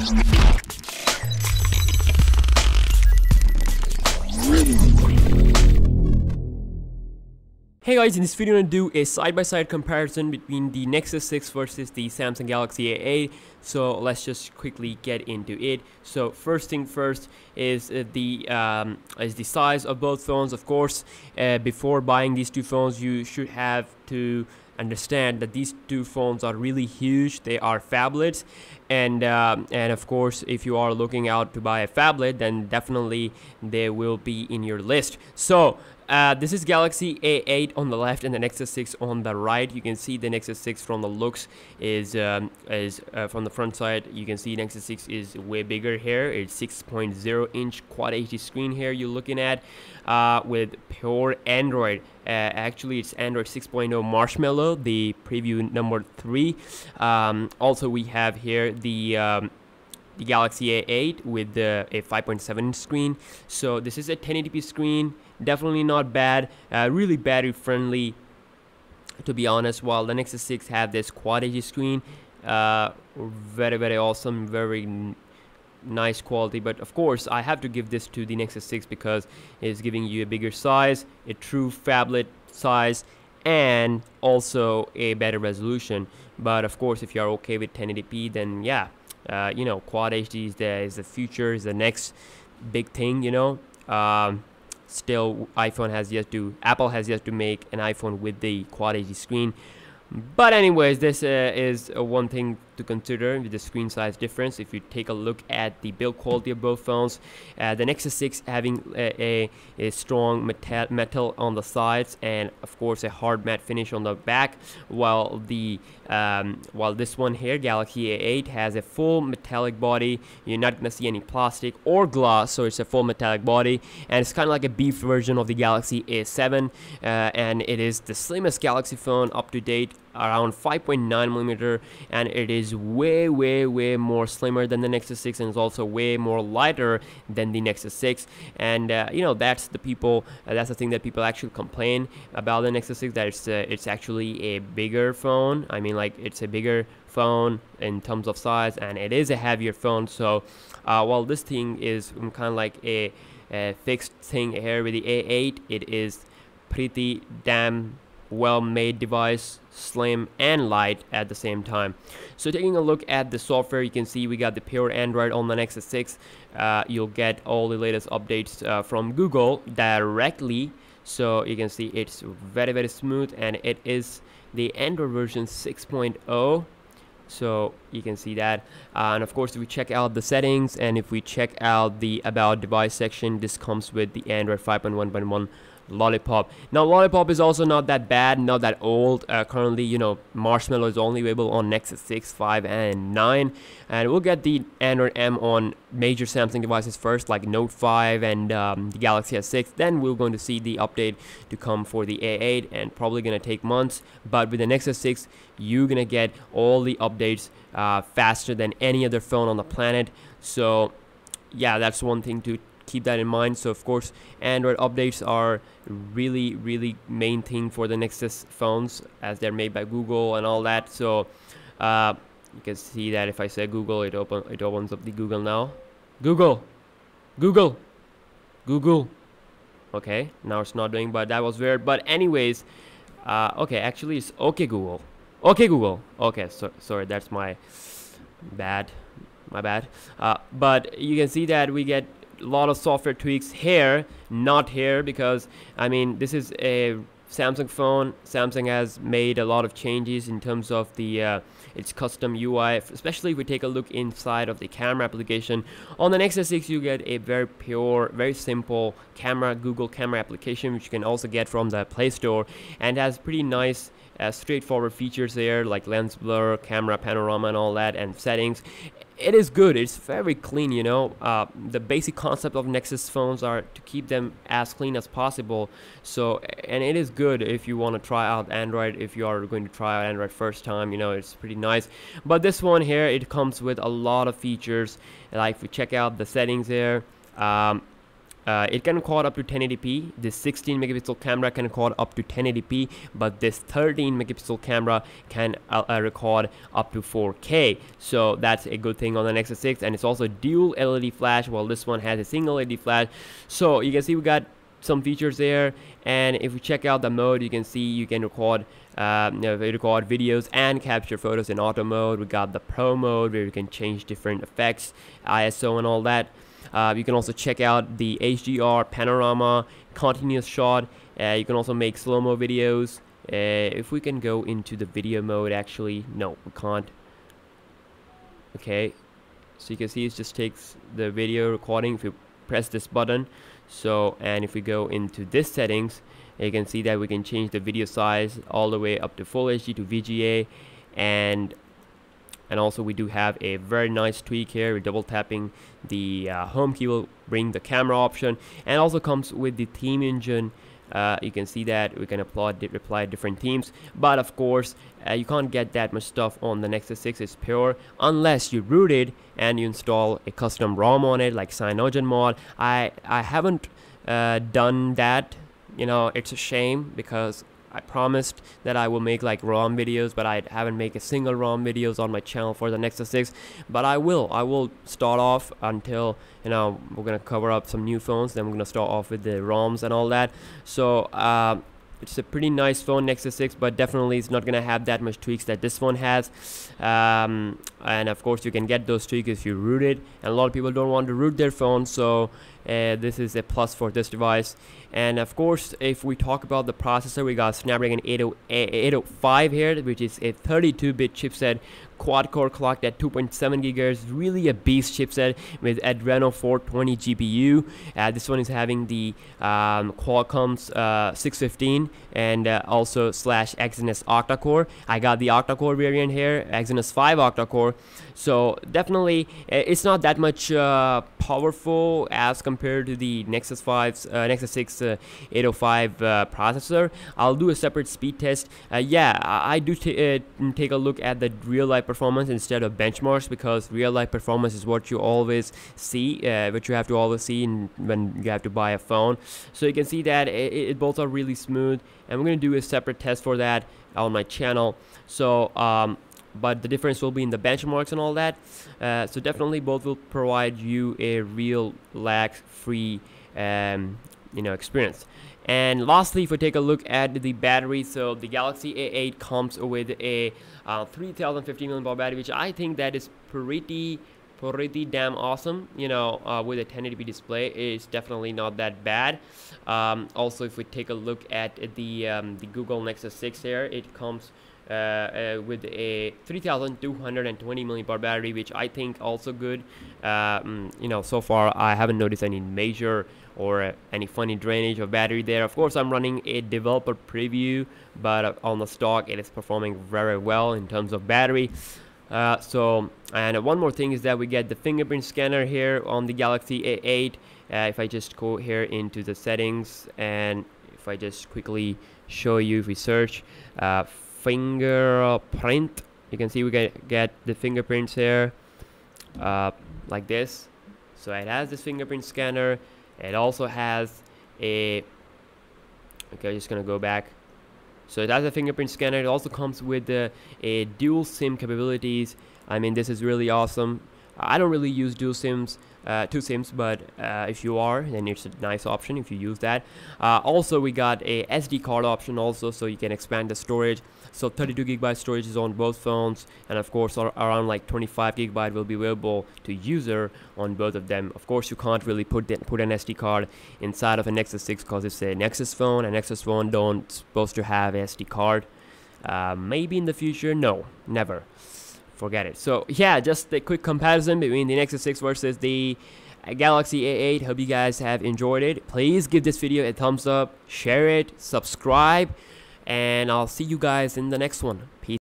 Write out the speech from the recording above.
Hey guys, in this video I'm going to do a side-by-side comparison between the Nexus 6 versus the Samsung Galaxy A8. So let's just quickly get into it. So first thing first is the size of both phones. Of course, before buying these two phones, you should have to understand that these two phones are really huge. They are phablets, and of course, if you are looking out to buy a phablet, then definitely they will be in your list. So this is Galaxy A8 on the left and the Nexus 6 on the right. You can see the Nexus 6 from the looks is from the front side. You can see Nexus 6 is way bigger here. It's 6.0-inch Quad HD screen here you're looking at, with pure Android. Actually, it's Android 6.0 Marshmallow, the preview number 3. Also, we have here the Galaxy A8 with a 5.7-inch screen. So this is a 1080p screen. Definitely not bad. Really battery friendly, to be honest. While the Nexus 6 have this Quad HD screen, very awesome, very nice quality. But of course, I have to give this to the Nexus 6 because it's giving you a bigger size, a true phablet size, and also a better resolution. But of course, if you are okay with 1080p, then yeah, you know, Quad HD is the future, is the next big thing, you know. Still, Apple has yet to make an iPhone with the Quad HD screen. But anyways, this is one thing to consider with the screen size difference. If you take a look at the build quality of both phones, the Nexus 6 having a strong metal on the sides and of course a hard matte finish on the back, while this one here, Galaxy A8, has a full metallic body. You're not gonna see any plastic or glass, so it's a full metallic body, and it's kind of like a beefed version of the Galaxy A7, and it is the slimmest Galaxy phone up to date, around 5.9mm, and it is way more slimmer than the Nexus 6, and is also way more lighter than the Nexus 6. And you know, that's the thing that people actually complain about the Nexus 6, that it's actually a bigger phone. I mean, like, it's a bigger phone in terms of size, and it is a heavier phone. So while this thing is kind of like a fixed thing here with the A8, it is pretty damn well-made device, slim and light at the same time. So taking a look at the software, you can see we got the pure Android on the Nexus 6. You'll get all the latest updates from Google directly, so you can see it's very smooth, and it is the Android version 6.0. So you can see that, and of course, if we check out the settings and if we check out the about device section, this comes with the Android 5.1.1 Lollipop. Now, Lollipop is also not that bad, not that old. Currently, you know, Marshmallow is only available on Nexus 6, 5, and 9, and we'll get the Android M on major Samsung devices first, like Note 5 and the Galaxy S6. Then we're going to see the update to come for the A8, and probably gonna take months. But with the Nexus 6, you're gonna get all the updates faster than any other phone on the planet. So yeah, that's one thing to keep that in mind. So of course, Android updates are really main thing for the Nexus phones, as they're made by Google and all that. So you can see that if I say Google, it opens up the Google now. Google. Okay, now it's not doing, but that was weird. But anyways, okay, actually it's okay Google. Okay, so sorry, that's my bad. But you can see that we get a lot of software tweaks here, not here, because I mean, this is a Samsung phone. Samsung has made a lot of changes in terms of the its custom UI, especially if we take a look inside of the camera application. On the Nexus 6, you get a very pure, very simple Google camera application, which you can also get from the Play Store, and has pretty nice straightforward features there, like lens blur, camera panorama, and all that, and settings. It is good. It's very clean, you know. The basic concept of Nexus phones are to keep them as clean as possible. So, and it is good if you want to try out Android. If you are going to try out Android first time, you know, it's pretty nice. But this one here, it comes with a lot of features. Like if we check out the settings here, It can record up to 1080p. This 16 megapixel camera can record up to 1080p, but this 13 megapixel camera can record up to 4K. So that's a good thing on the Nexus 6, and it's also dual LED flash, while this one has a single LED flash. So you can see we got some features there, and if we check out the mode, you can see you can record record videos and capture photos in auto mode. We got the pro mode where you can change different effects, ISO and all that. You can also check out the HDR, panorama, continuous shot. You can also make slow-mo videos. If we can go into the video mode, actually, no, we can't. Okay, so you can see it just takes the video recording if you press this button. So, and if we go into this settings, you can see that we can change the video size all the way up to Full HD to VGA, and also we do have a very nice tweak here. We're double tapping the home key will bring the camera option, and also comes with the theme engine. You can see that we can apply different themes, but of course you can't get that much stuff on the Nexus 6. It's pure unless you root it and you install a custom ROM on it, like CyanogenMod. I haven't done that. You know, it's a shame because I promised that I will make like ROM videos, but I haven't made a single ROM videos on my channel for the Nexus 6. But I will start off until, you know, we're gonna cover up some new phones. Then we're gonna start off with the ROMs and all that. So it's a pretty nice phone, Nexus 6, but definitely it's not gonna have that much tweaks that this one has. And of course you can get those tweaks if you root it, and a lot of people don't want to root their phone, so this is a plus for this device. And of course, if we talk about the processor, we got Snapdragon 805 here, which is a 32-bit chipset, quad-core clocked at 2.7 GHz, really a beast chipset with Adreno 420 GPU. This one is having the Qualcomm's 615 and also / Exynos octa-core. I got the octa-core variant here, Exynos 5 octa-core. So definitely, it's not that much powerful as compared to the Nexus 6 805 processor. I'll do a separate speed test. Yeah, I do take a look at the real-life performance instead of benchmarks, because real-life performance is what you always see, what you have to always see when you have to buy a phone. So you can see that it both are really smooth, and we're going to do a separate test for that on my channel. So but the difference will be in the benchmarks and all that. So definitely both will provide you a real lag-free experience. And lastly, if we take a look at the battery, so the Galaxy A8 comes with a 3050 mAh battery, which I think that is pretty damn awesome. You know, with a 1080p display, it's definitely not that bad. Also, if we take a look at the Google Nexus 6 here, it comes with a 3220 mAh battery, which I think also good. You know, so far I haven't noticed any major or any funny drainage of battery there. Of course, I'm running a developer preview, but on the stock it is performing very well in terms of battery. And one more thing is that we get the fingerprint scanner here on the Galaxy A8. If I just go here into the settings, and if I just quickly show you, if we search fingerprint, you can see we get the fingerprints here like this. So it has this fingerprint scanner. It also has a, okay, just gonna go back. So it has a fingerprint scanner. It also comes with a dual SIM capabilities. I mean, this is really awesome. I don't really use dual SIMs, 2 SIMs, but if you are, then it's a nice option if you use that. Also, we got a SD card option also, so you can expand the storage. So 32 GB storage is on both phones, and of course around like 25 GB will be available to user on both of them. Of course, you can't really put an SD card inside of a Nexus 6 because it's a Nexus phone, and Nexus phone don't supposed to have an SD card. Maybe in the future, no, never. Forget it. So yeah, just a quick comparison between the Nexus 6 versus the Galaxy A8. Hope you guys have enjoyed it. Please give this video a thumbs up, share it, subscribe, and I'll see you guys in the next one. Peace.